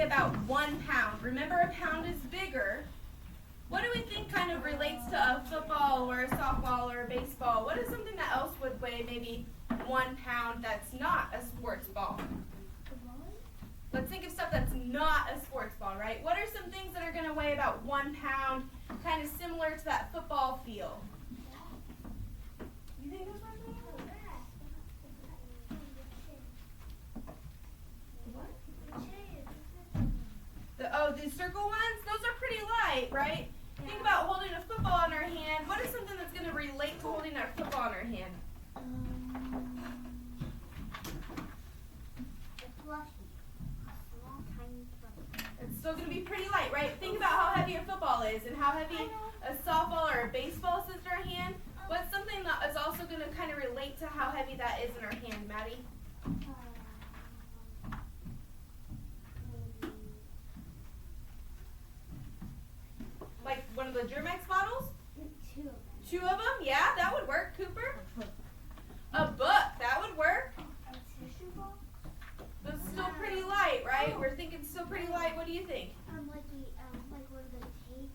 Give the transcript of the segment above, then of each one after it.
weigh about 1 pound. Remember, a pound is bigger. What do we think kind of relates to a football or a softball or a baseball? What is something that else would weigh maybe 1 pound that's not a sports ball? Let's think of stuff that's not a sports ball, right? What are some things that are going to weigh about 1 pound, kind of similar to that football field? You think there's one? The circle ones, those are pretty light, right? Yeah. Think about holding a football in our hand. What is something that's going to relate to holding a football in our hand? It's still going to be pretty light, right? Think about how heavy a football is and how heavy a softball or a baseball sits in our hand. What's something that is also going to kind of relate to how heavy that is in our hand, Maddie? Like one of the Germex bottles? 2 of them. 2 of them? Yeah, that would work, Cooper. A book, that would work. A tissue box? That's still pretty light, right? We're thinking still pretty light. What do you think? Like one of the tape.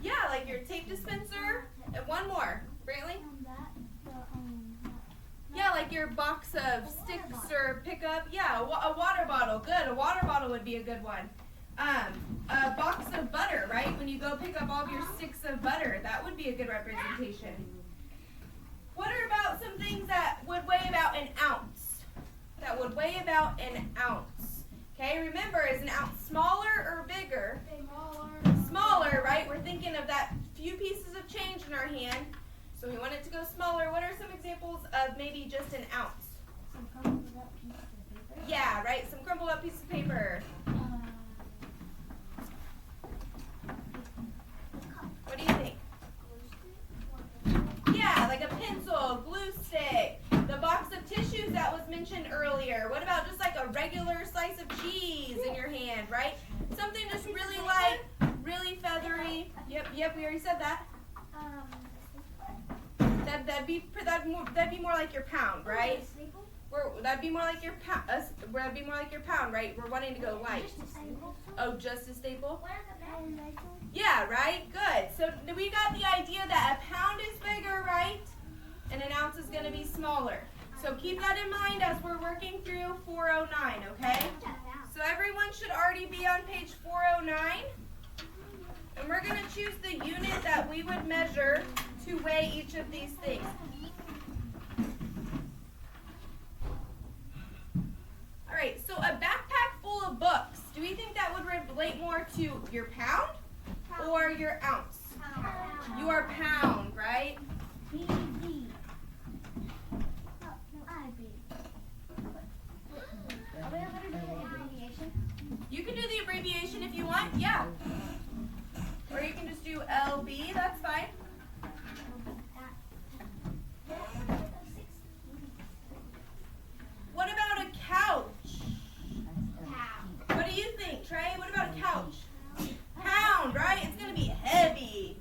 Yeah, like your tape dispenser. And one more. Brantley? Yeah, like your box of sticks or pickup. Yeah, a water bottle. Good. A water bottle would be a good one. A box of butter, right? When you go pick up all of your sticks of butter, that would be a good representation. What are about some things that would weigh about an ounce? That would weigh about an ounce. Okay, remember, is an ounce smaller or bigger? Smaller, right? We're thinking of that few pieces of change in our hand. So we want it to go smaller. What are some examples of maybe just an ounce? Some crumpled up piece of paper. Yeah, right? Some crumpled up piece of paper. What do you think? Yeah, like a pencil, glue stick, the box of tissues that was mentioned earlier. What about just like a regular slice of cheese in your hand, right? Something just really light, really feathery. Yep, we already said that. That'd be more like your pound, right? That'd be more like your pound, right? We're wanting to go light. Oh, just a staple? Yeah, right? Good. So we got the idea that a pound is bigger, right? And an ounce is going to be smaller. So keep that in mind as we're working through 409, okay? So everyone should already be on page 409. And we're going to choose the unit that we would measure to weigh each of these things. All right, so a backpack full of books. Do we think that would relate more to your pound or your ounce? Your pound, right? You can do the abbreviation if you want, yeah. Or you can just do LB, that's fine. What about a couch? What do you think, Trey? What about a couch? Pound, right? It's going to be heavy.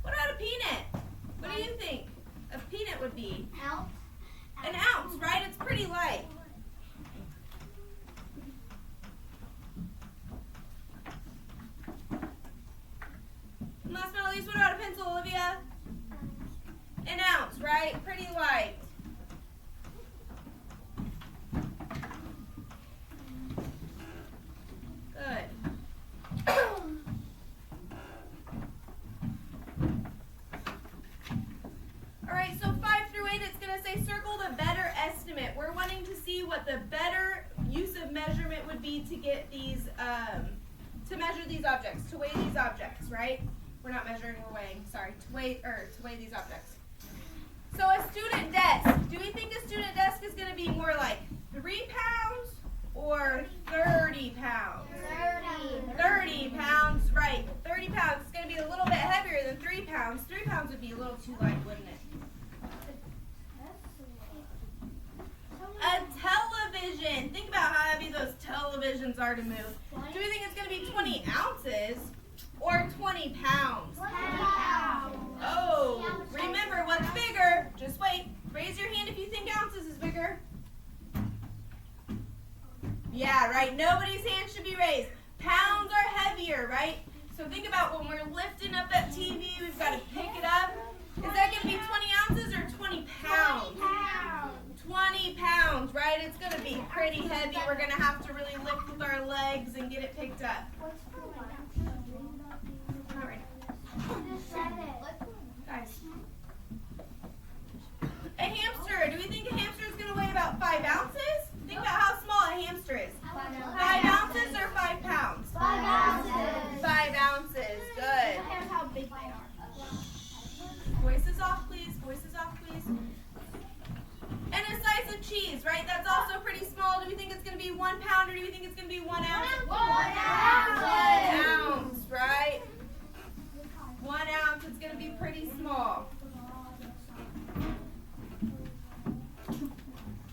What about a peanut? What do you think a peanut would be? An ounce, right? It's pretty light. And last but not least, what about a pencil, Olivia? An ounce, right? Pretty light. Good. All right, so 5 through 8, it's going to say circle the better estimate. We're wanting to see what the better use of measurement would be to get these, to measure these objects, to weigh these objects, right? We're not measuring, we're weighing, sorry, to weigh these objects. So a student desk, do we think a student desk is going to be more like 3 pounds or 30 pounds? 30 pounds, right. 30 pounds is going to be a little bit heavier than 3 pounds. 3 pounds would be a little too light, wouldn't it? A television. Think about how heavy those televisions are to move. Do we think it's going to be 20 ounces or 20 pounds? 20 pounds. Oh, remember what's right? Nobody's hand should be raised. Pounds are heavier, right? So think about when we're lifting up that TV, we've got to pick it up. Is that going to be 20 ounces or 20 pounds? 20 pounds, right? It's going to be pretty heavy. We're going to have to really lift with our legs and get it picked up. All right. Guys. A hamster. Do we think a hamster is going to weigh about 5 ounces? Think about how small a hamster is. 5 ounces or 5 pounds? 5 ounces. 5 ounces. Good. How big they are. Voices off, please. Voices off, please. And a slice of cheese, right? That's also pretty small. Do we think it's going to be 1 pound or do we think it's going to be 1 ounce? 1 ounce. 1 ounce, right? 1 ounce. It's going to be pretty small.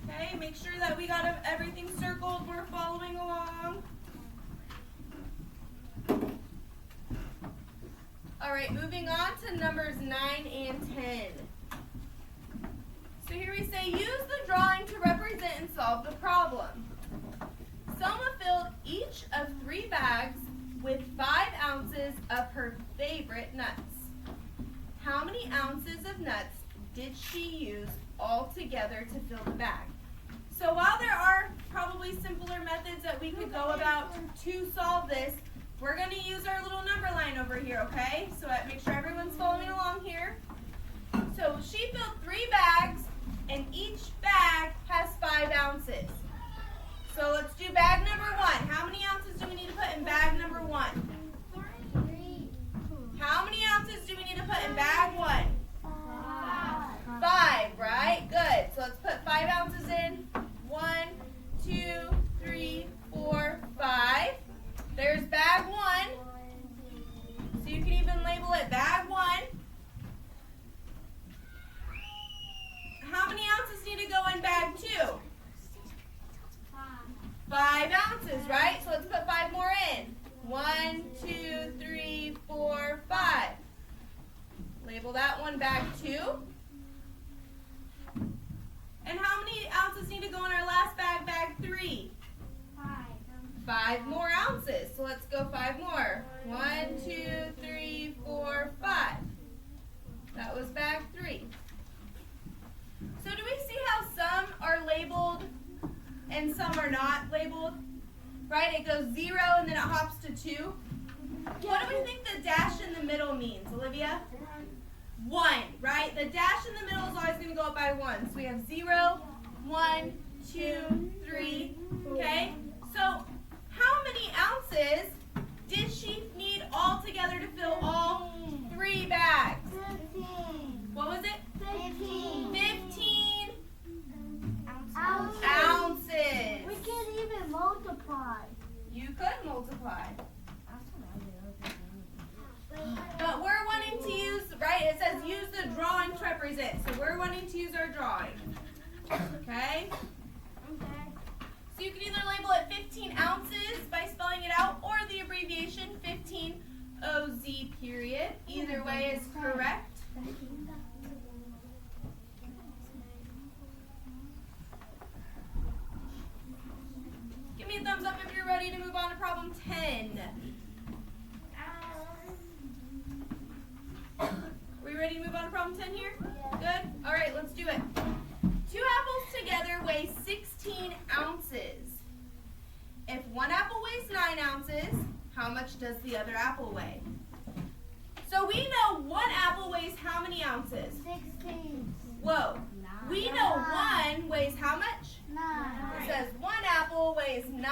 Okay, make sure that we got everything circled. We're following along. All right, moving on to numbers 9 and 10. So here we say, use the drawing to represent and solve the problem. Selma filled each of 3 bags with 5 ounces of her favorite nuts. How many ounces of nuts did she use altogether to fill the bag? So while there are probably simpler methods that we could go about to solve this, we're going to use our little number line over here, okay? So make sure everyone's following along here. So she filled 3 bags, and each bag has 5 ounces. So let's do bag number 1. How many ounces do we need to put in bag number 1? 3. How many ounces do we need to put in bag 1? 5, right? Good. So let's put 5 ounces in. 1, 2, 3, 4, 5. There's bag 1. So you can even label it bag 1. How many ounces need to go in bag 2? 5 ounces, right? So let's put 5 more in. 1, 2, 3, 4, 5. Label that one bag 2. And how many ounces need to go in our last bag, bag 3? 5 more ounces. So let's go 5 more. 1, 2, 3, 4, 5. That was bag 3. So do we see how some are labeled and some are not labeled? Right? It goes 0 and then it hops to 2. What do we think the dash in the middle means, Olivia? 1, right? The dash in the middle is always going to go up by 1. So we have 0, 1, 2, 3. Okay? So how many ounces did she need all together to fill all 3 bags? 15. What was it? 15. 15 Ounces. ounces. We can even multiply. You could multiply. But we're wanting to use, right, it says use the drawing to represent. So we're wanting to use our drawing. Okay? So you can either label it 15 ounces by spelling it out or the abbreviation 15 OZ period. Either way is correct. Give me a thumbs up if you're ready to move on to problem 10. Are we ready to move on to problem 10 here? Good? All right, let's do it. 2 apples together weigh 16 ounces. If one apple weighs 9 ounces, how much does the other apple weigh? So we know one apple weighs how many ounces? 16. Whoa. We know one weighs how much? 9. It says one apple weighs 9.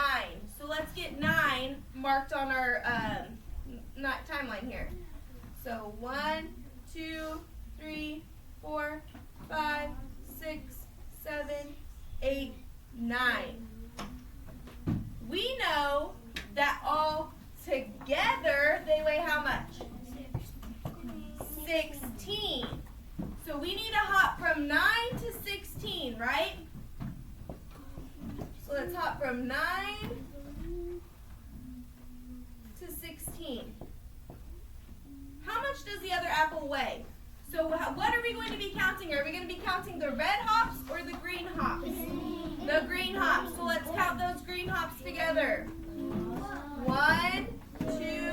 So let's get 9 marked on our timeline here. So 1, 2, 3, 4, 5, 6, 7, 8, 9. We know that all together they weigh how much? 16. So we need to hop from 9 to 16, right? So let's hop from 9 to 16. How much does the other apple weigh? So what are we going to be counting? Are we going to be counting the red hops or the green hops? The The green hops. So let's count those green hops together. 1, 2,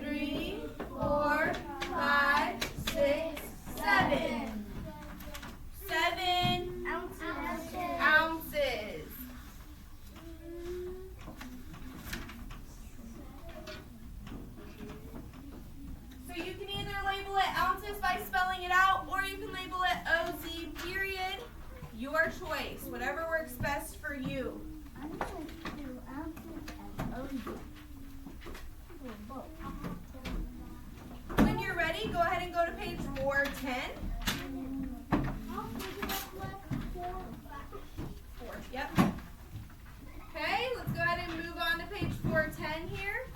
3, 4, 5, 6, 7. 7 ounces. So you can either label it ounces by spelling it out, or you can label it OZ period. Your choice, whatever works best for you. I'm going to do ounces and ounces. When you're ready, go ahead and go to page 410. 4, yep. Okay, let's go ahead and move on to page 410 here.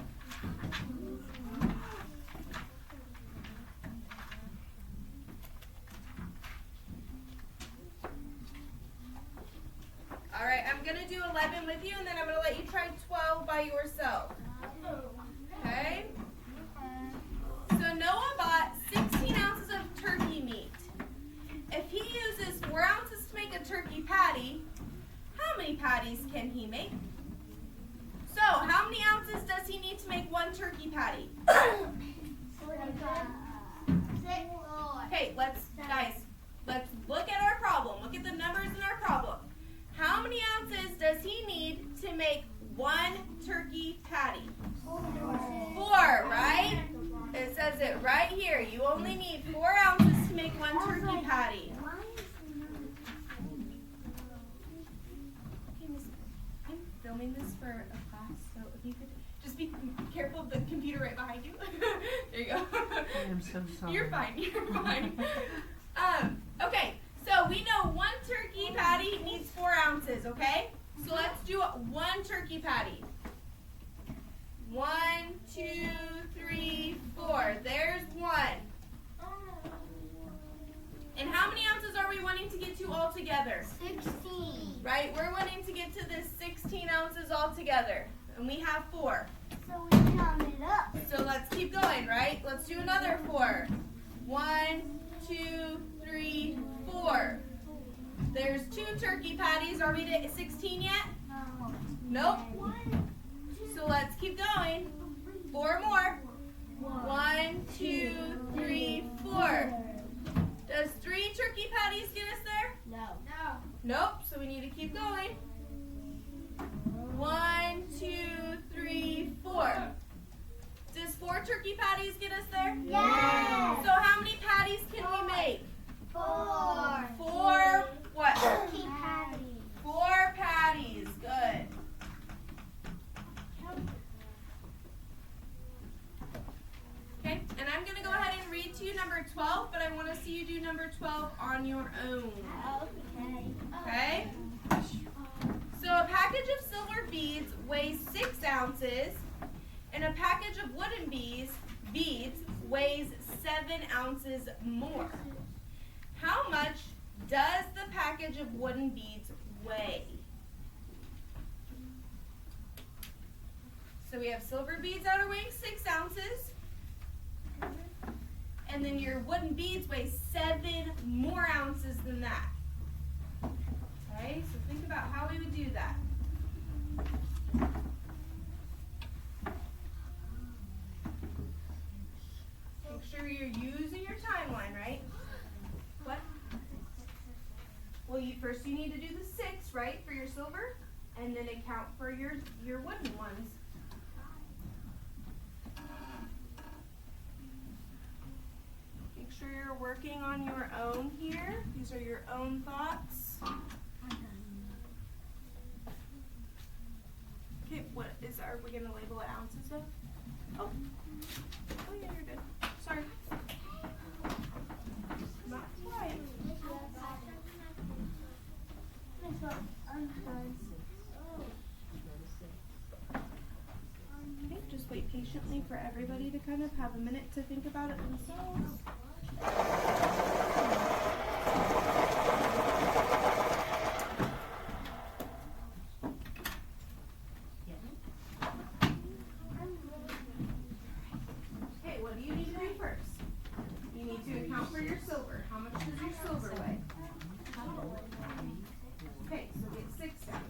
All right, I'm going to do 11 with you, and then I'm going to let you try 12 by yourself. Okay? So Noah bought 16 ounces of turkey meat. If he uses 4 ounces to make a turkey patty, how many patties can he make? So, how many ounces does he need to make one turkey patty? Okay, let's look at our problem. Look at the numbers in our problem. How many ounces does he need to make one turkey patty? 4, right? It says it right here. You only need 4 ounces to make one turkey patty. Okay, Miss, I'm filming this for a class, so if you could just be careful of the computer right behind you. There you go. I am so sorry. You're fine. You're fine. Okay, so we know one turkey patty needs 4 ounces, okay? So let's do 1 turkey patty. 1, 2, 3, 4. There's 1. And how many ounces are we wanting to get to all together? 16. Right? We're wanting to get to this 16 ounces all together. And we have 4. So we count it up. So let's keep going, right? Let's do another 4. 1, 2, 3, 4. There's 2 turkey patties. Are we to 16 yet? No. Nope. So let's keep going. 4 more. 1, 2, 3, 4. Does 3 turkey patties get us there? No. Nope. So we need to keep going. 1, 2, 3, 4. Does 4 turkey patties get us there? Yes. So how many patties can we make? 4. 4 what? Turkey patty. 4 patties. Good. Okay, and I'm going to go ahead and read to you number 12, but I want to see you do number 12 on your own. Okay? So a package of silver beads weighs 6 ounces, and a package of wooden beads weighs 7 ounces more. How much does the package of wooden beads weigh? So we have silver beads that are weighing 6 ounces. And then your wooden beads weigh 7 more ounces than that. Okay, so think about how we would do that. Make sure you're using your timeline, right? What? Well, first you need to do the 6, right, for your silver, and then account for your wooden ones. Make sure you're working on your own here. These are your own thoughts. Okay, are we gonna label it ounces of? Oh yeah, you're good. Sorry. Not quite. Okay, just wait patiently for everybody to kind of have a minute to think about it themselves. Okay, what do you need to do first? You need to account for your silver. How much does your silver weigh? Okay, so get 6 down.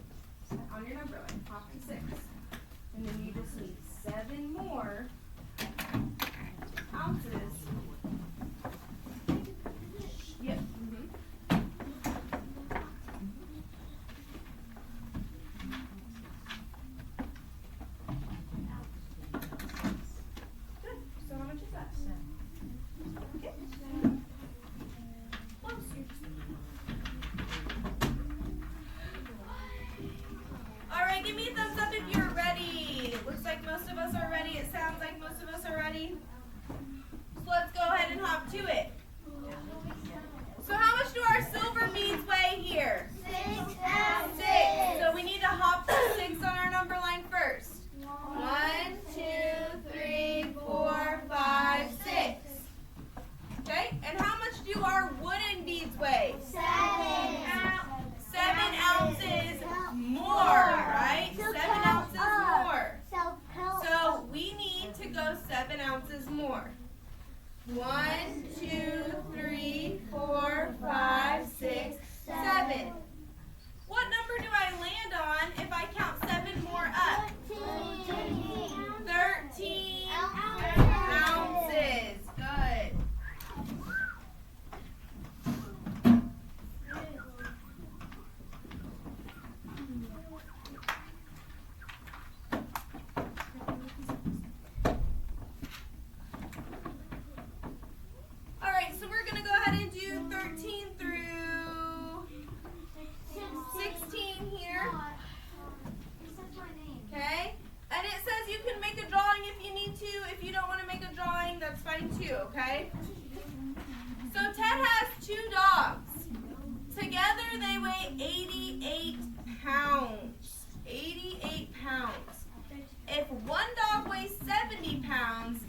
if one dog weighs 70 pounds,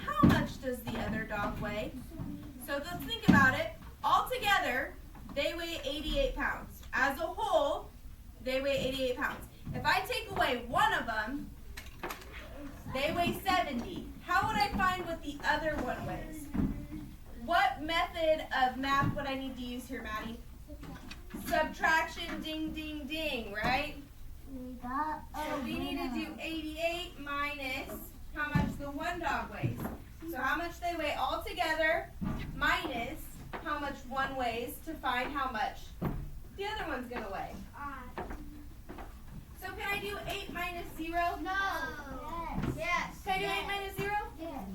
how much does the other dog weigh? So let's think about it. All together, they weigh 88 pounds. As a whole, they weigh 88 pounds. If I take away one of them, they weigh 70. How would I find what the other one weighs? What method of math would I need to use here, Maddie? Subtraction, ding, ding, ding, right? So we need to do 88 minus how much the one dog weighs. So how much they weigh all together minus how much one weighs to find how much the other one's going to weigh. So can I do 8 minus 0? No. Yes. Can I do 8 minus 0? Yes.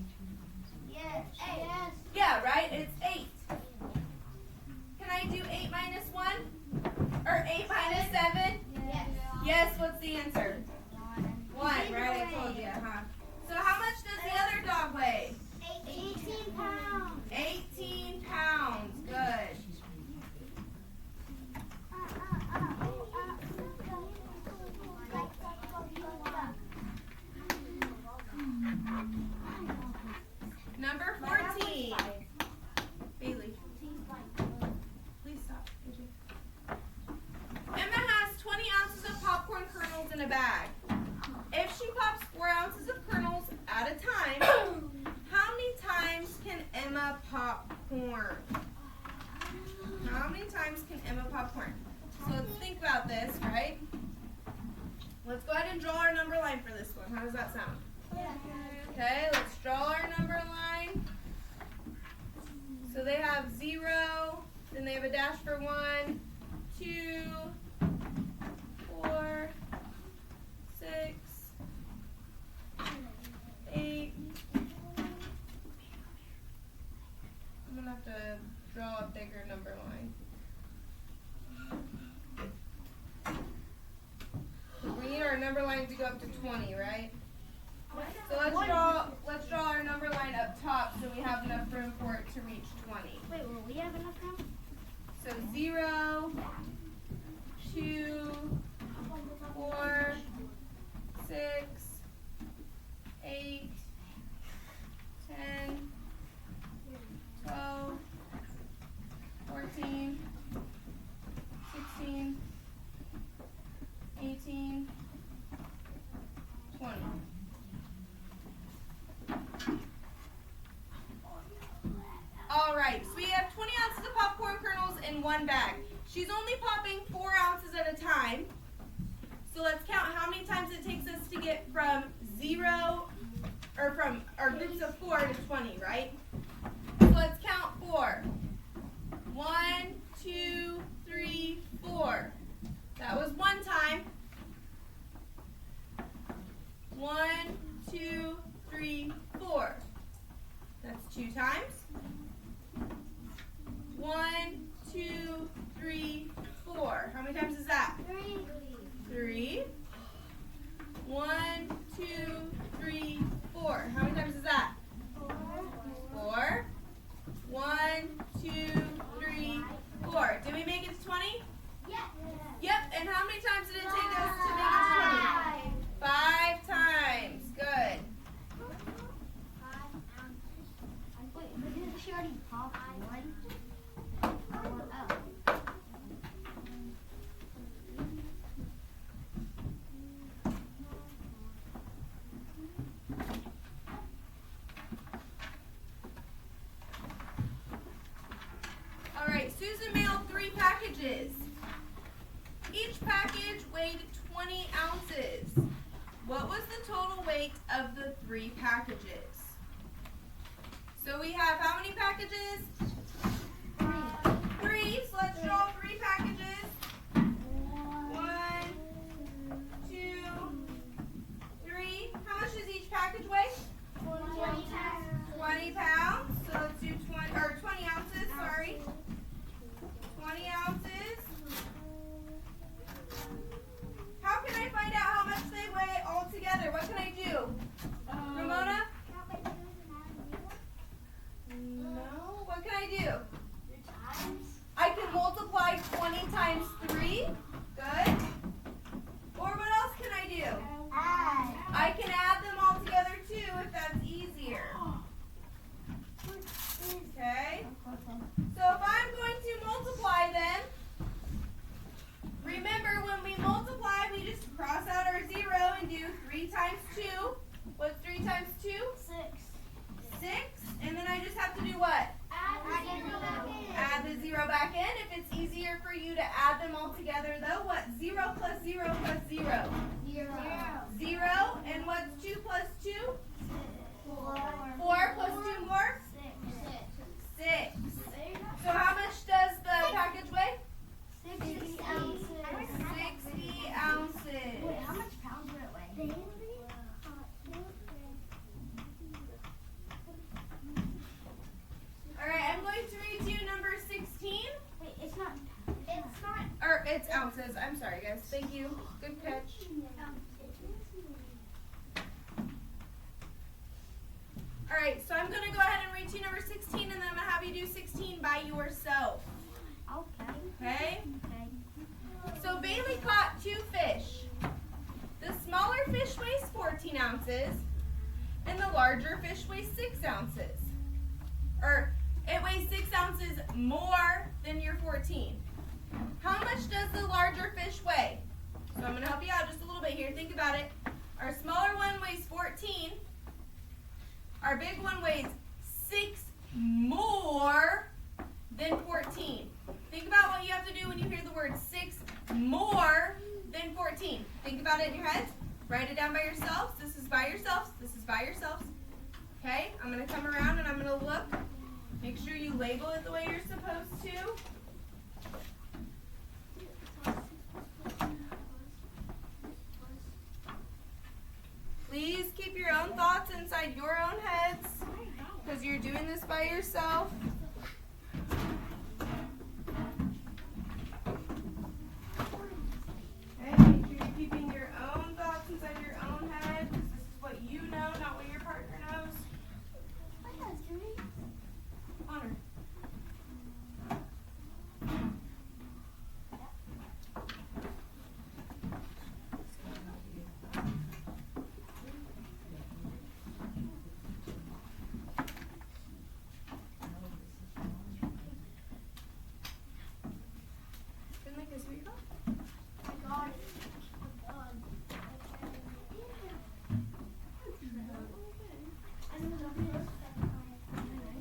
Yes. Yes. Yeah, right? It's 8. Can I do 8 minus 1? Or 8 minus 7? Yes. Yes, what's the answer? 1, right? I told you, huh? So how much does the other dog weigh? 18 pounds. 18 pounds. Good. Number 14. Bailey, please stop. Emma has 20 ounces of popcorn kernels in a bag. If she pops 4 ounces of kernels at a time, how many times can Emma pop corn? How many times can Emma pop corn? So let's think about this, right? Let's go ahead and draw our number line for this one. How does that sound? Okay, let's draw our number line. So they have 0, then they have a dash for 1, 2, 4, 6, 8. I'm going to have to draw a bigger number line. We need our number line to go up to 20, right? So let's draw our number line up top so we have enough room for it to reach 20. Wait, will we have enough room? So 0, 2, 4, 6, 8, 10, 12, 14, 16, 18, 20. All right, so we have 20 ounces of popcorn kernels in one bag. She's only popping 4 ounces at a time. So let's count how many times it takes us to get from 0, or from our groups of 4 to 20, right? So let's count 4. 1, 2, 3, 4. That was 1 time. 1, 2, 3, 4. That's 2 times. 1, 2, 3, 4. How many times is that? 3. 1, 2, 3, 4. How many times is that? 4. 1, 2, 3, 4. Did we make it to 20? Yep. And how many times did it take us to make it to 20? 5 times. Good. Wait, but didn't she already pop one? All right, Susan mailed 3 packages. Each package weighed 20 ounces. What was the total weight of the 3 packages? So we have how many packages? 3. So let's draw 3 packages. 1, 2, 3. How much does each package weigh? 20 pounds. So let's do 20 ounces, sorry. 20 ounces. How can I find out how much they weigh all together? What can I do? Ramona? No. What can I do? back in. If it's easier for you to add them all together, though, what? 0 plus 0 plus 0? 0. 0. And what's 2 plus 2? 4. 4 plus 2 more? 6. So how much does the package weigh? 60 ounces. 60 ounces. Wait, how much pounds would it weigh? All right, I'm going to read to you number 16. Wait, it's not. Or it's ounces. I'm sorry, guys. Thank you. Good catch. All right, so I'm going to go ahead and read to you number 16, and then I'm going to have you do 16 by yourself. Okay. Okay? Okay. So Bailey caught 2 fish. The smaller fish weighs 14 ounces, and the larger fish weighs 6 ounces. Or it weighs 6 ounces more than your 14. How much does the larger fish weigh? So I'm going to help you out just a little bit here. Think about it. Our smaller one weighs 14. Our big one weighs 6 more than 14. Think about what you have to do when you hear the word 6 more than 14. Think about it in your heads. Write it down by yourselves. This is by yourselves. This is by yourselves. Okay? I'm going to come around and I'm going to look. Make sure you label it the way you're supposed to. Please keep your own thoughts inside your own heads because you're doing this by yourself. Okay, make sure you're keeping your own thoughts inside your own head because this is what you know, not what your partner knows. Honor.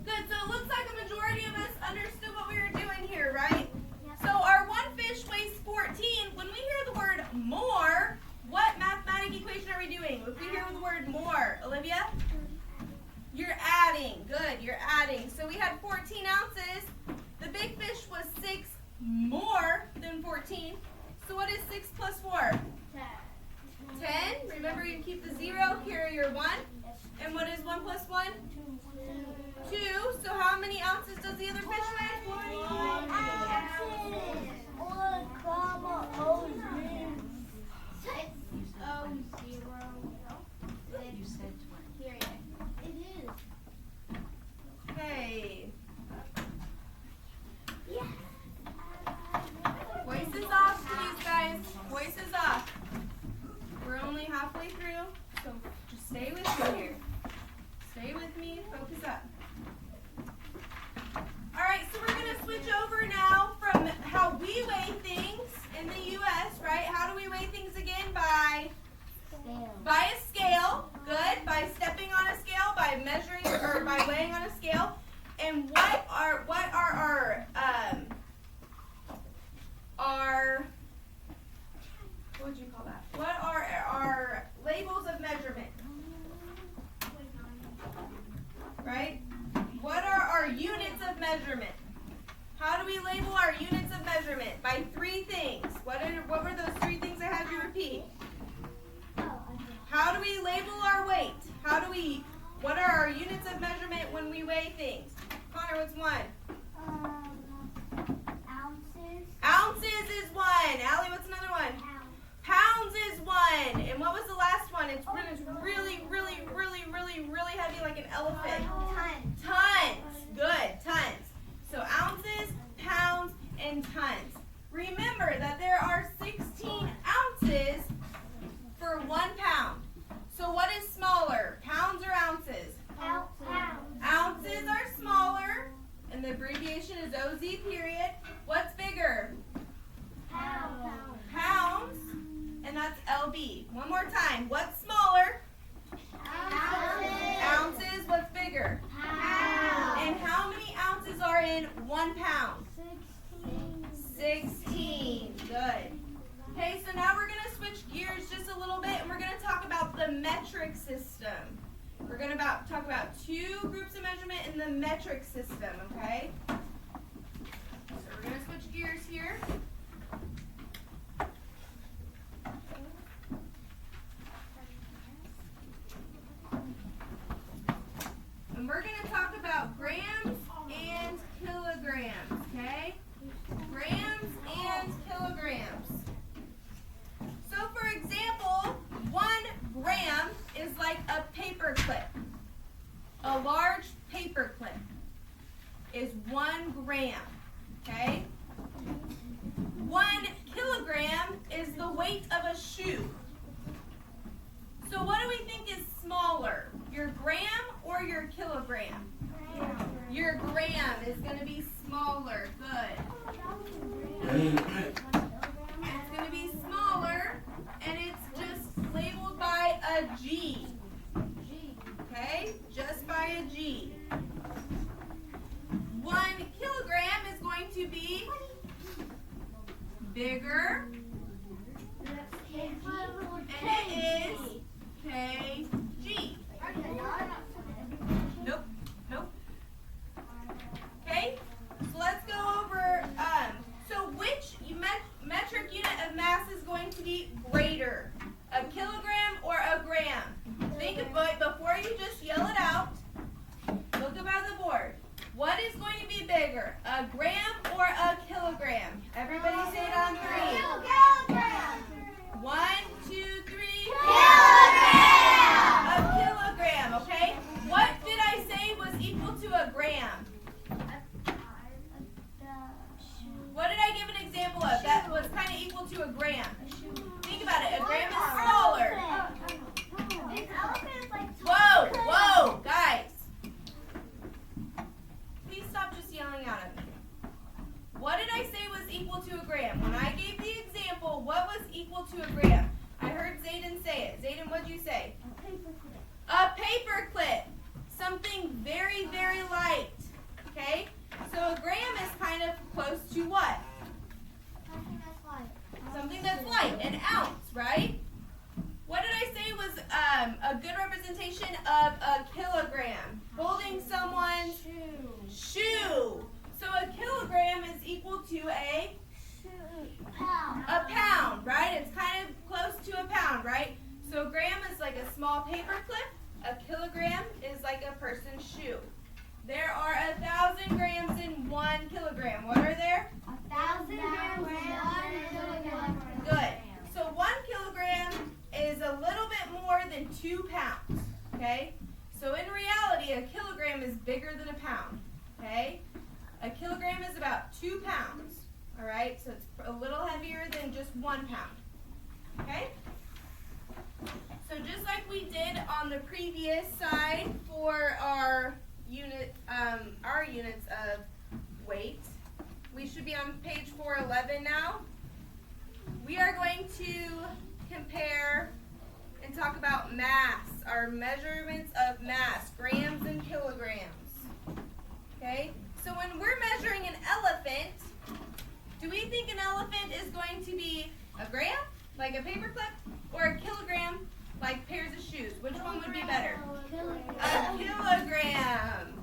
Good, so it looks like a majority of us understood what we were doing here, right? So our one fish weighs 14. When we hear the word more, what mathematic equation are we doing? If we hear the word more, Olivia? You're adding. Good, you're adding. So we had 14 ounces. The big fish was 6 more than 14. So what is 6 plus 4? 10. Remember, you keep the 0, carry your 1. And what is 1 plus 1? 2. So how many ounces does the other fish weigh? 1 You said 20. It is. Okay. Voices off, please, guys. Voices off. We're only halfway through, so just stay with me here. Stay with me. Focus up. All right, so we're going to switch over now from how we weigh things in the U.S., right? How do we weigh things again? By a scale. Good. By stepping on a scale, by measuring, or by weighing on a scale. And what are our what would you call that? What are our labels of measurement? Right? What are our units of measurement? How do we label our units of measurement? By 3 things. What were those 3 things I had you repeat? How do we label our weight? What are our units of measurement when we weigh things? Connor, what's 1? Ounces. Ounces is 1. Allie, what's another one? Pounds is 1. And what was the last one? It's really, really, really, really, really heavy like an elephant. Tons. Good. Tons. So ounces, pounds, and tons. Remember that there are 16 ounces for 1 pound. So what is smaller, pounds or ounces? Ounces are smaller, and the abbreviation is OZ period. What's bigger? Pounds, and that's LB. One more time. What's smaller? Ounces. What's bigger? And how many ounces are in 1 pound? going to talk about two groups of measurement in the metric system, okay? So we're going to switch gears here. And we're going to talk about grams and kilograms, okay? Grams and kilograms. So for example, 1 gram is like a paper clip. A large paper clip is 1 gram, okay? 1 kilogram is the weight of a shoe. So what do we think is smaller, your gram or your kilogram? Your gram is going to be smaller. Good. It's going to be smaller, and it's just labeled by a G. Okay? Just by a G. 1 kilogram is going to be bigger, and it is kg. Nope. Nope. Okay? So let's go over, so which metric unit of mass is going to be greater? A kilogram or a gram? Think about it before you just yell it out. Look about the board. What is going to be bigger? A gram or a kilogram? Everybody say it on 3. Kilogram. 1, 2, 3. Kilogram. A kilogram, okay? What did I say was equal to a gram? What did I give an example of that was kind of equal to a gram? Think about it. A gram is smaller. Whoa, whoa, guys. Please stop just yelling out at me. What did I say was equal to a gram? When I gave the example, what was equal to a gram? I heard Zayden say it. Zayden, what did you say? A paper clip. Something very, very light. Okay? So a gram is kind of close to what? Something that's light, an ounce, right? What did I say was a good representation of a kilogram? Holding someone's shoe. So a kilogram is equal to a pound, right? It's kind of close to a pound, right? So a gram is like a small paper clip. A kilogram is like a person's shoe. There are 1,000 grams in 1 kilogram. What are there? 1,000 grams in 1 kilogram. Good. So 1 kilogram is a little bit more than 2 pounds. Okay? So in reality, a kilogram is bigger than a pound. Okay? A kilogram is about 2 pounds. All right? So it's a little heavier than just 1 pound. Okay? So just like we did on the previous side for our units of weight, we should be on page 411 now. We are going to compare and talk about mass, our measurements of mass, grams and kilograms. Okay? So when we're measuring an elephant, do we think an elephant is going to be a gram, like a paperclip, or a kilogram, like pairs of shoes? Which one would be better? A kilogram.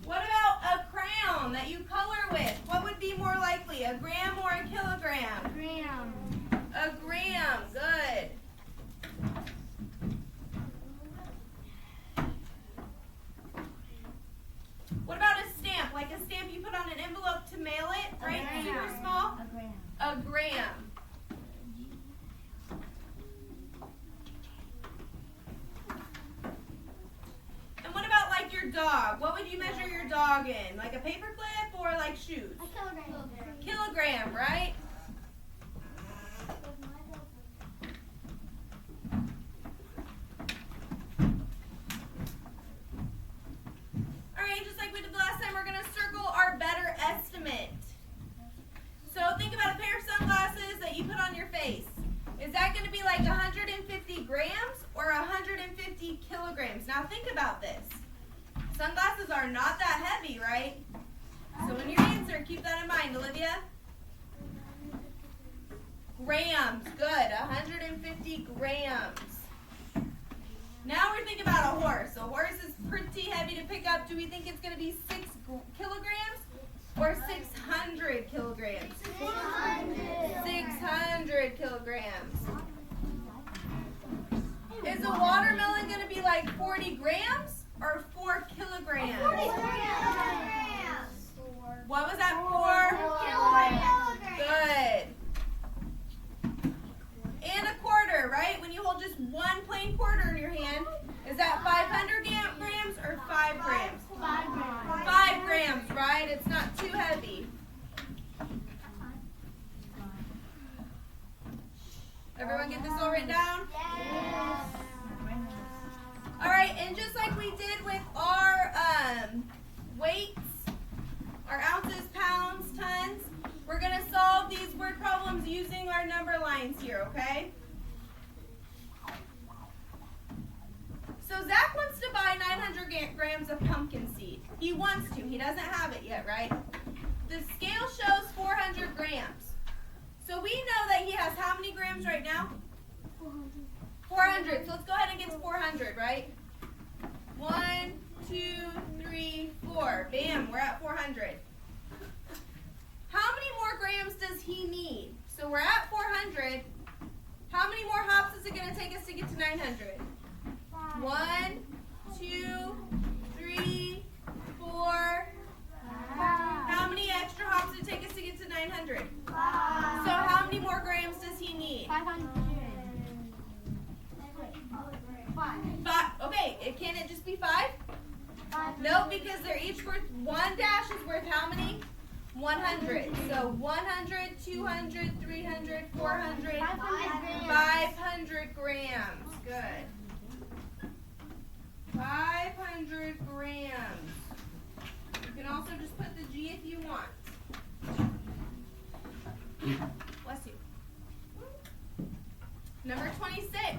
What about a crayon that you color with? What would be more likely, a gram or a kilogram? Gram. A gram, good. What about a stamp? Like a stamp you put on an envelope to mail it, right? Super small? A gram. A gram. And what about like your dog? What would you measure your dog in? Like a paper clip or like shoes? A kilogram. Kilogram, right? Alright, just like we did the last time, we're going to circle our better estimate. So think about a pair of sunglasses that you put on your face. Is that going to be like 150 grams or 150 kilograms? Now think about this. Sunglasses are not that heavy, right? So when you answer, keep that in mind, Olivia. Grams, good, 150 grams. Now we're thinking about a horse. A horse is pretty heavy to pick up. Do we think it's going to be 6 kilograms or 600 kilograms? 600 kilograms. Is a watermelon going to be like 40 grams or 4 kilograms? 40 kilograms. What was that, 4? Good. And a quarter, right? When you hold just one plain quarter in your hand, is that 500 grams or 5 grams? 5 grams. 5 grams, right? It's not too heavy. Everyone get this all written down? Yes. All right, and just like we did with our weights, our ounces, pounds, tons, we're going to solve these word problems using our number lines here, okay? So Zach wants to buy 900 grams of pumpkin seed. He wants to. He doesn't have it yet, right? The scale shows 400 grams. So we know that he has how many grams right now? 400. So let's go ahead and get to 400, right? 1, 2, 3, 4. Bam, we're at 400. How many more grams does he need? So we're at 400. How many more hops is it going to take us to get to 900? 1, 2, 3, 4. How many extra hops did it take us to get to 900? 5. So how many more grams does he need? 500. 5. Okay, can it just be 5? No, because they're each worth, one dash is worth how many? 100. So 100, 200, 300, 400, 500 grams. Good. 500 grams. You can also just put the G if you want. Bless you. Number 26.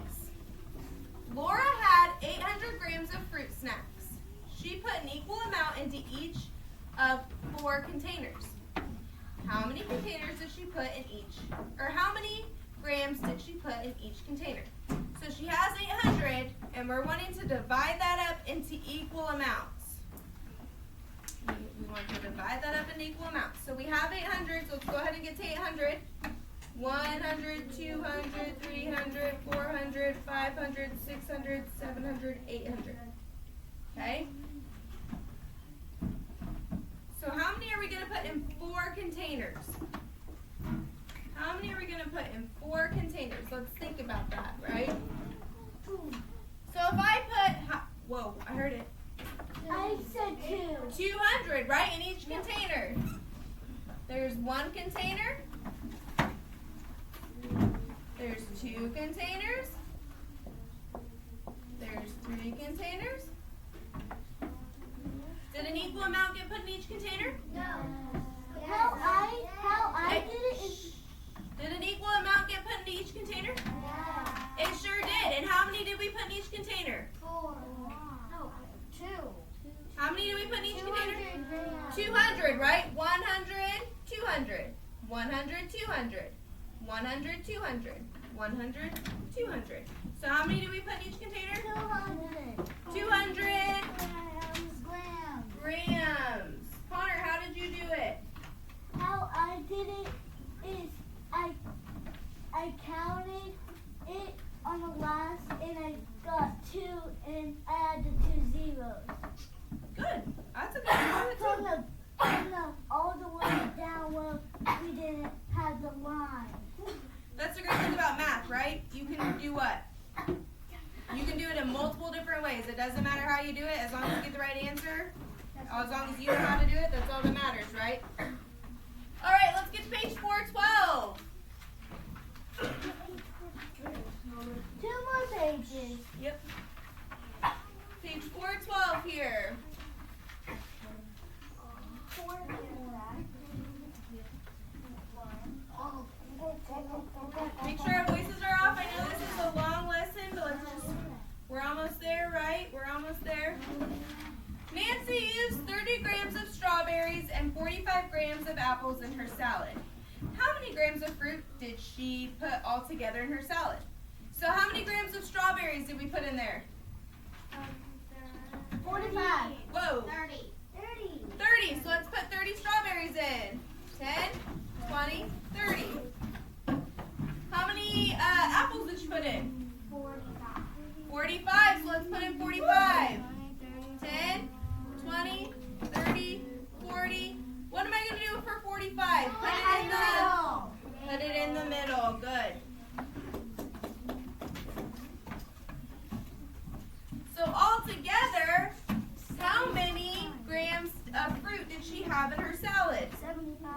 Laura had 800 grams of fruit snacks. She put an equal amount into each of 4 containers. How many containers did she put in each? Or how many grams did she put in each container? So she has 800, and we're wanting to divide that up into equal amounts. We want to divide that up into equal amounts. So we have 800, so let's go ahead and get to 800. 100, 200, 300, 400, 500, 600, 700, 800. Okay? So how many are we going to put in 4 containers? How many are we going to put in 4 containers? Let's think about that, right? So if I put, whoa, I heard it. I said 2. 200, right, in each container. There's 1 container. There's 2 containers. There's 3 containers. Did an equal amount get put in each container? No. How I did it is. Did an equal amount get put into each container? Yeah. It sure did. And how many did we put in each container? 4. No, 2. How many did we put in each container? 200 grams. 200, right? 100, 200. 100, 200. 100, 200. 100, 200. So how many did we put in each container? 200. 200 Grams. grams. Connor, how did you do it? How I did it is I counted it on the last and I got 2 and I added 2 zeros. Good. That's a good one. From the all the way down where we didn't have the line. That's the great thing about math, right? You can do what? You can do it in multiple different ways. It doesn't matter how you do it, as long as you get the right answer. As long as you know how to do it, that's all that matters, right? All right, let's get to page 412. 2 more pages. Yep. Page 412 here. Make sure our voices are off. I know this is a long lesson, but we're almost there, right? We're almost there. Nancy, Nancy used 30 grams of strawberries and 45 grams of apples in her salad. How many grams of fruit did she put all together in her salad? So how many grams of strawberries did we put in there? 45. Whoa. 30. 30. So let's put 30 strawberries in. 10, 20, 30. How many apples did you put in? 45. 45. So let's put in 45. 10, 20, 30, 40. What am I going to do for 45? Put it in the middle. Good. So altogether, how many grams of fruit did she have in her salad? 75.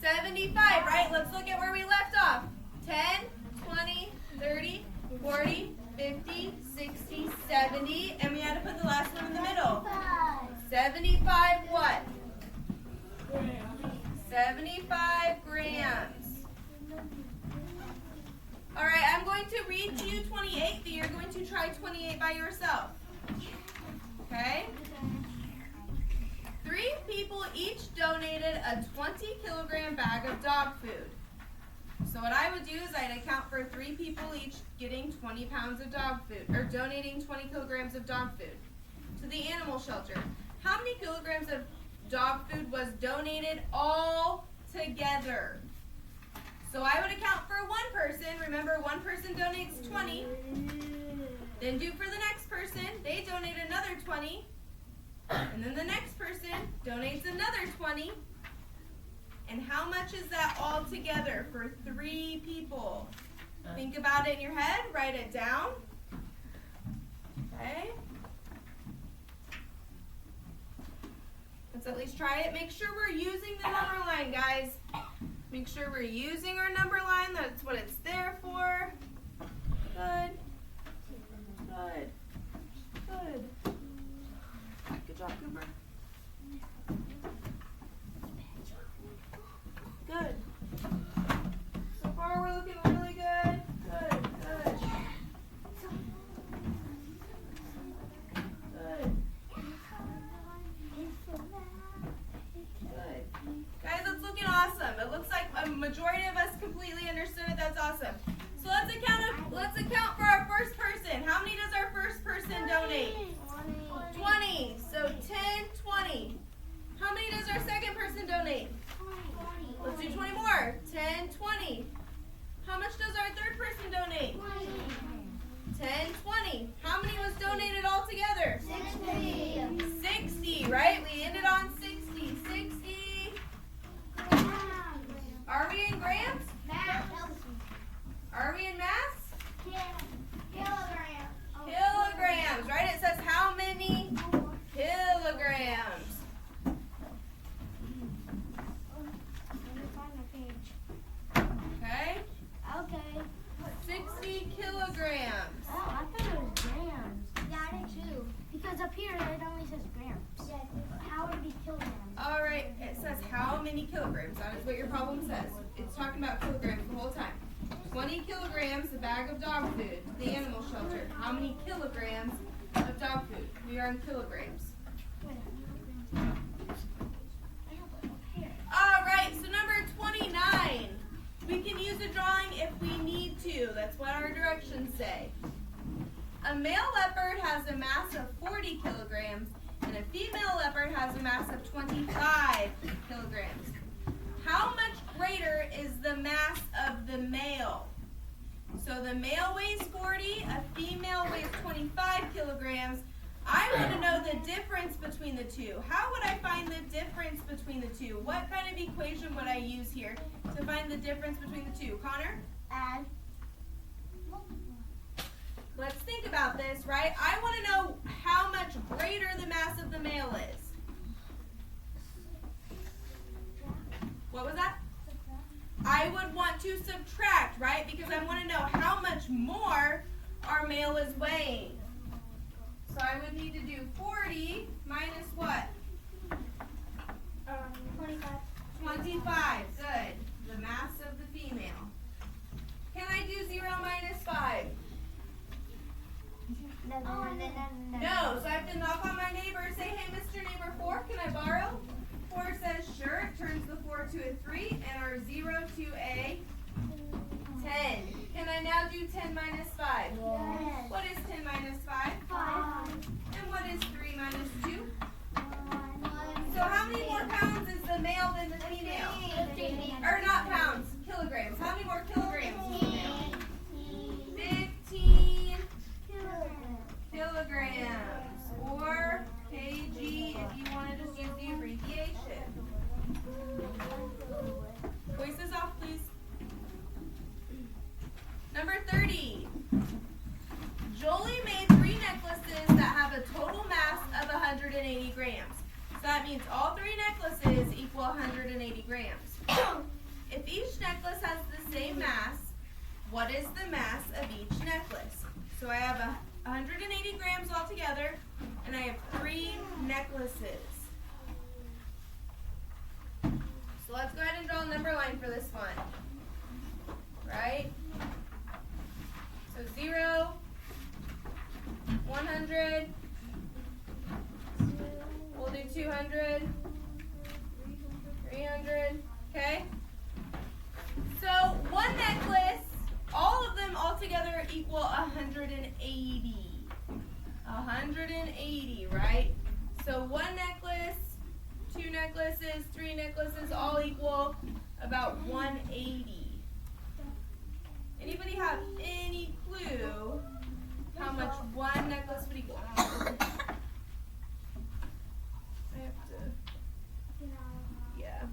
75, right? Let's look at where we left off. 10, 20, 30, 40, 50, 60, 70, and we had to put the last one in the middle. 75 what? 75 grams. All right, I'm going to read to you 28, but you're going to try 28 by yourself. Okay? 3 people each donated a 20-kilogram bag of dog food. So what I would do is I'd account for 3 people each getting 20 pounds of dog food, or donating 20 kilograms of dog food to the animal shelter. How many kilograms of dog food was donated all together? So I would account for 1 person. Remember, 1 person donates 20. Then do for the next person. They donate another 20. And then the next person donates another 20. And how much is that all together for 3 people? Think about it in your head. Write it down. Okay? Let's at least try it. Make sure we're using the number line, guys. Make sure we're using our number line. That's what it's there for. Good. Good. Good. Good job, Cooper. Good. So far we're looking really good. Good, good. Good. Good. Guys, it's looking awesome. It looks like a majority of us completely understood it. That's awesome. So let's account for our first person. How many does our first person donate? 20. So 10, 20. How many does our second person donate? 20. Let's do 20 more. 10, 20. How much does our third person donate? 10, 20. How many was donated all together? 60. 60, right? We ended on 60. 60. Are we in grams? Are we in mass? Kilograms, right? It says how many kilograms? Okay? Okay. 60 kilograms. Oh, I thought it was grams. Yeah, I did too. Because up here it only says grams. Yeah, how would it be kilograms? All right, it says how many kilograms. That is what your problem says. It's talking about kilograms the whole time. 20 kilograms, a bag of dog food, the animal shelter. How many kilograms of dog food? We are in kilograms. All right, so number 29. We can use a drawing if we need to. That's what our directions say. A male leopard has a mass of 40 kilograms, and a female leopard has a mass of 25 kilograms. How much greater is the mass of the male? So the male weighs 40, a female weighs 25 kilograms. I want to know the difference between the two. How would I find the difference between the two? What kind of equation would I use here to find the difference between the two? Connor? Add. Let's think about this, right? I want to know how much greater the mass of the male is. What was that? I would want to subtract, right? Because I want to know how much more our male is weighing. So I would need to do 40 minus what? 25. 25. Good. The mass of the female. Can I do 0 minus 5? No, so I have to knock on my neighbor and say, hey, Mr. Neighbor 4, can I borrow? 4 says sure. It turns the 4 to a 3 and our 0 to a 10. Can I now do 10 minus 5? Yes. What is 10 minus 5? 5. And what is 3 minus 2? So how many more pounds is the male than the female? Or not pounds, kilograms. How many more kilograms is the male? 15 kilograms. Or kg if you want to just use the abbreviation. Voices off, please. Number 30. Jolie made 3 necklaces that have a total mass of 180 grams. So that means all 3 necklaces equal 180 grams. If each necklace has the same mass, what is the mass of each necklace? So I have 180 grams altogether, and I have 3 necklaces. So let's go ahead and draw a number line for this one. Right? So 0, 100, we'll do 200, 300, okay? So one necklace, all of them all together equal 180. 180, right? So one necklace, 2 necklaces, 3 necklaces, all equal about 180. Anybody have any clue how much one necklace would equal? I have to, yeah.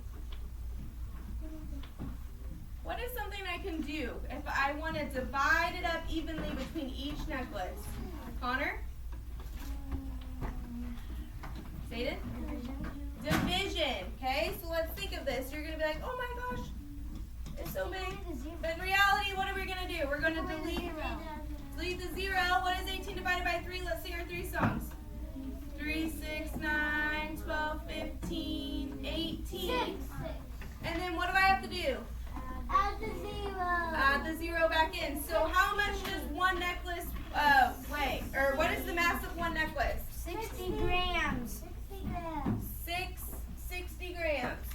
What is something I can do if I want to divide it up evenly between each necklace? Connor? Say it? Division. Okay, so let's think of this. You're going to be like, oh my gosh, it's so big. But in reality, what are we going to do? We're going to delete the 0. What is 18 divided by 3? Let's sing our 3 songs. 3, 6, 9, 12, 15, 18. 6. And then what do I have to do? Add the 0. Add the 0 back in. So how much does one necklace weigh? Or what is the mass of one necklace? 60 grams. 60 grams. 60 grams.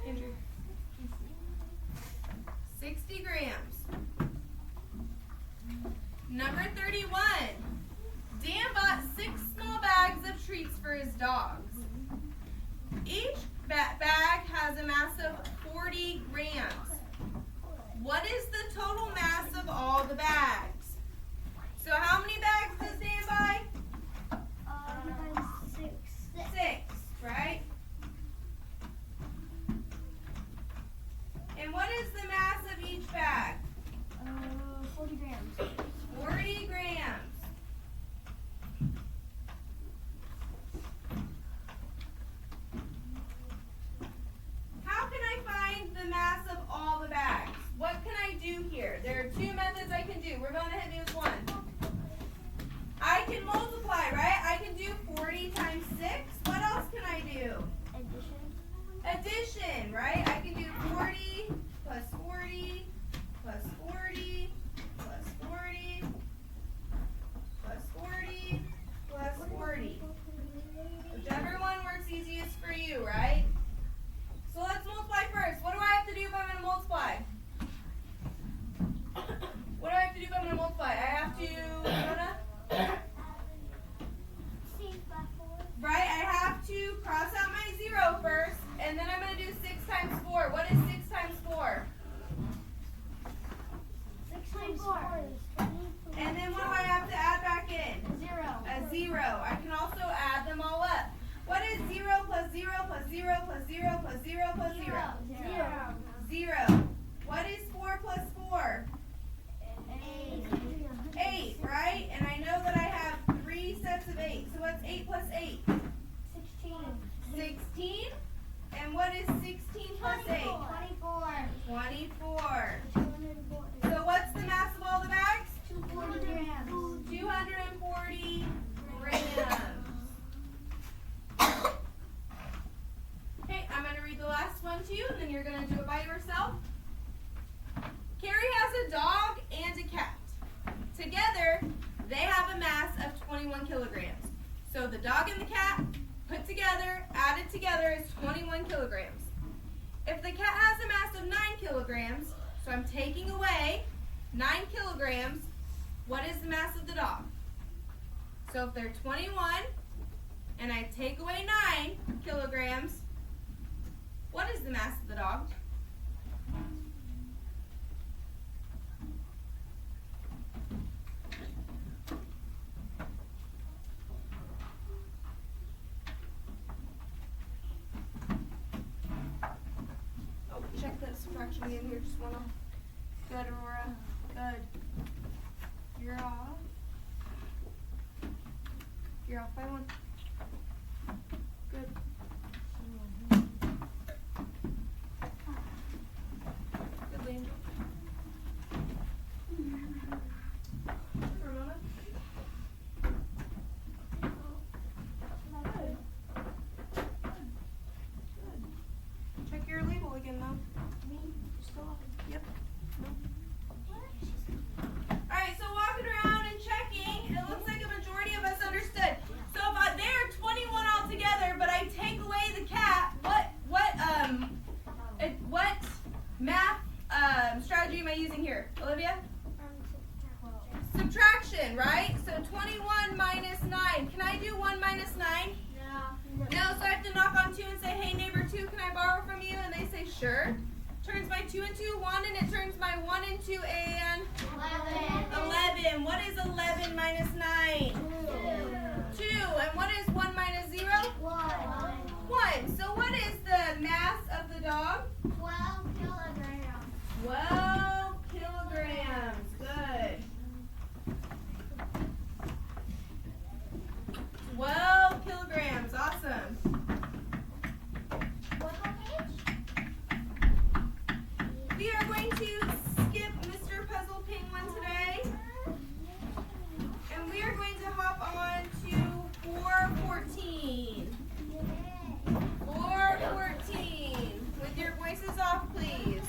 Andrew. 60 grams. Number 31. Dan bought 6 small bags of treats for his dogs. Each bag has a mass of 40 grams. What is the total mass of all the bags? So how many bags does Dan buy? 6. 6, right? And what is the mass of each bag? 40 grams. 40 grams. How can I find the mass of all the bags? What can I do here? There are 2 methods I can do. We're going to hit me with one. I can multiply, right? I can do 40 times 6. What else can I do? Addition, right? I can do 40 plus 40 plus 40 plus 40 plus 40 plus 40. Whichever one works easiest for you, right? So let's multiply first. What do I have to do if I'm going to multiply? What do I have to do if I'm going to multiply? I have to, right? I have to cross out my 0 first, and then I'm going to do 6 times 4. What is 6 times 4? 6 times 4 is And then what do I have to add back in? 0. A 0. I can also add them all up. What is 0 plus 0 plus 0 plus 0 plus 0 plus 0? 0. What is 4 plus 4? 8, right? And I know that I have 3 sets of 8. So what's 8 plus 8? 16. 16. And what is 16 plus 8? 24. 24. So what's the mass of all the bags? 240 grams. 240 grams. Okay, I'm going to read the last one to you, and then you'll you're going to do it by yourself. Carrie has a dog and a cat. Together, they have a mass of 21 kilograms. So the dog and the cat put together, added together, is 21 kilograms. If the cat has a mass of 9 kilograms, so I'm taking away 9 kilograms, what is the mass of the dog? So if they're 21 and I take away 9 kilograms, what is the mass of the dog? Oh, check that subtraction again here. Just one off. Good, Aurora. Good. You're off. You're off by 1. Good. Good, Liam. Ramona. Good. Good. Check your label again, though. Me? Still off. Yep. No. Alright, so walking around and checking, it looks like a majority of us understood. So if they're 21 altogether, but I take away the cat, what math strategy am I using here? Olivia? Subtraction, right? So 21 minus 9. Can I do 1 minus 9? No. No, so I have to knock on 2 and say, hey neighbor 2, can I borrow from you? And they say, sure. Turns my 2 into 1, and it turns my 1 into an 11. What is 11 minus 9? 2. And what is 1 minus 0? 1. So what is the mass of the dog? 12 kilograms. 12 kilograms. Good. 12 kilograms. Awesome. We are going to skip Mr. Puzzle Penguin today. And we are going to hop on to 414. 414. With your voices off, please.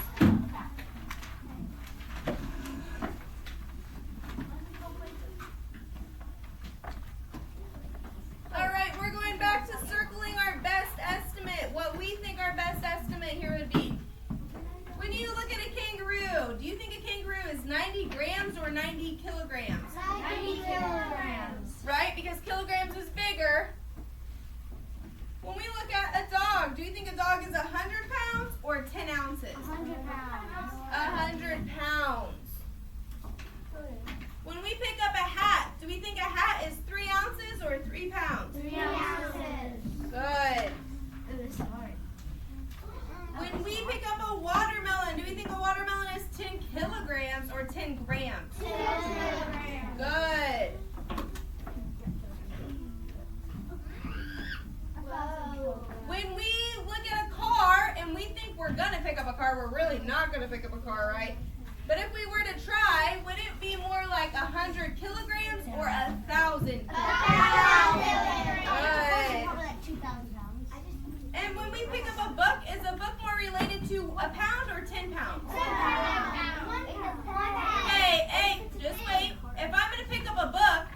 All right, we're going back to circling our best estimate. What we think our best estimate here would be. When you look at a kangaroo, do you think a kangaroo is 90 grams or 90 kilograms? 90 kilograms. Right? Because kilograms is bigger. When we look at a dog, do you think a dog is 100 pounds or 10 ounces? 100 pounds. 100 pounds. When we pick up a hat, do we think a hat is 3 ounces or 3 pounds? 3 ounces. Good. It was hard. When we pick up a watermelon, do we think a watermelon is 10 kilograms or 10 grams? 10 kilograms. Good. When we look at a car and we think we're going to pick up a car, we're really not going to pick up a car, right? But if we were to try, would it be more like 100 kilograms or 1,000 kilograms? 1,000. Good. Probably like 2,000 pounds. And when we pick up a book, is a book more related to a pound or 10 pounds? 10 pounds. Hey, just wait. If I'm going to pick up a book,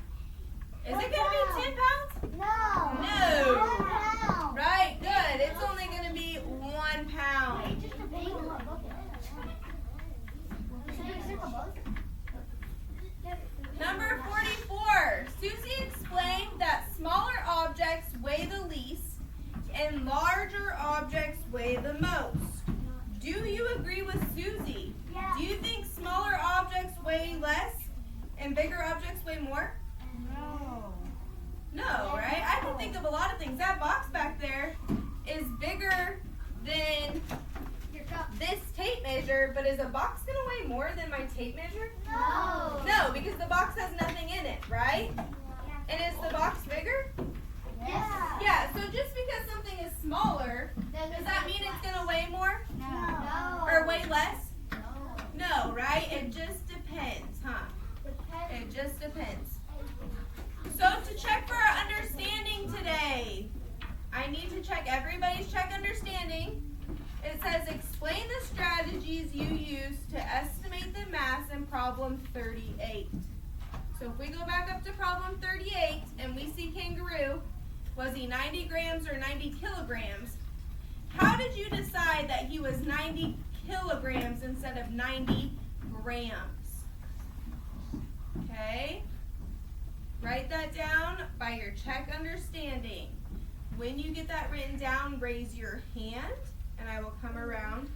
is it going to be 10 pounds? No. No. 1 pound. Right, good. It's only going to be 1 pound. It just depends on what book it is. Should we circle both? Number 44. Susie explained that smaller objects weigh the least and larger objects weigh the most. Do you agree with Susie? Yeah. Do you think smaller objects weigh less and bigger objects weigh more? No. No, right? I can think of a lot of things. That box back there is bigger than Your cup. this tape measure, but is a box going to weigh more than my tape measure? No. No, because the box has nothing in it, right? And is the box bigger? Yeah. Yeah, so just because something is smaller, does that mean it's going to weigh more No. or weigh less? No. No, right? It just depends, huh? It just depends. So to check for our understanding today, I need to check everybody's check understanding. It says explain strategies you used to estimate the mass in problem 38. So if we go back up to problem 38 and we see kangaroo, was he 90 grams or 90 kilograms? How did you decide that he was 90 kilograms instead of 90 grams? Okay? Write that down by your check understanding. When you get that written down, raise your hand, and I will come around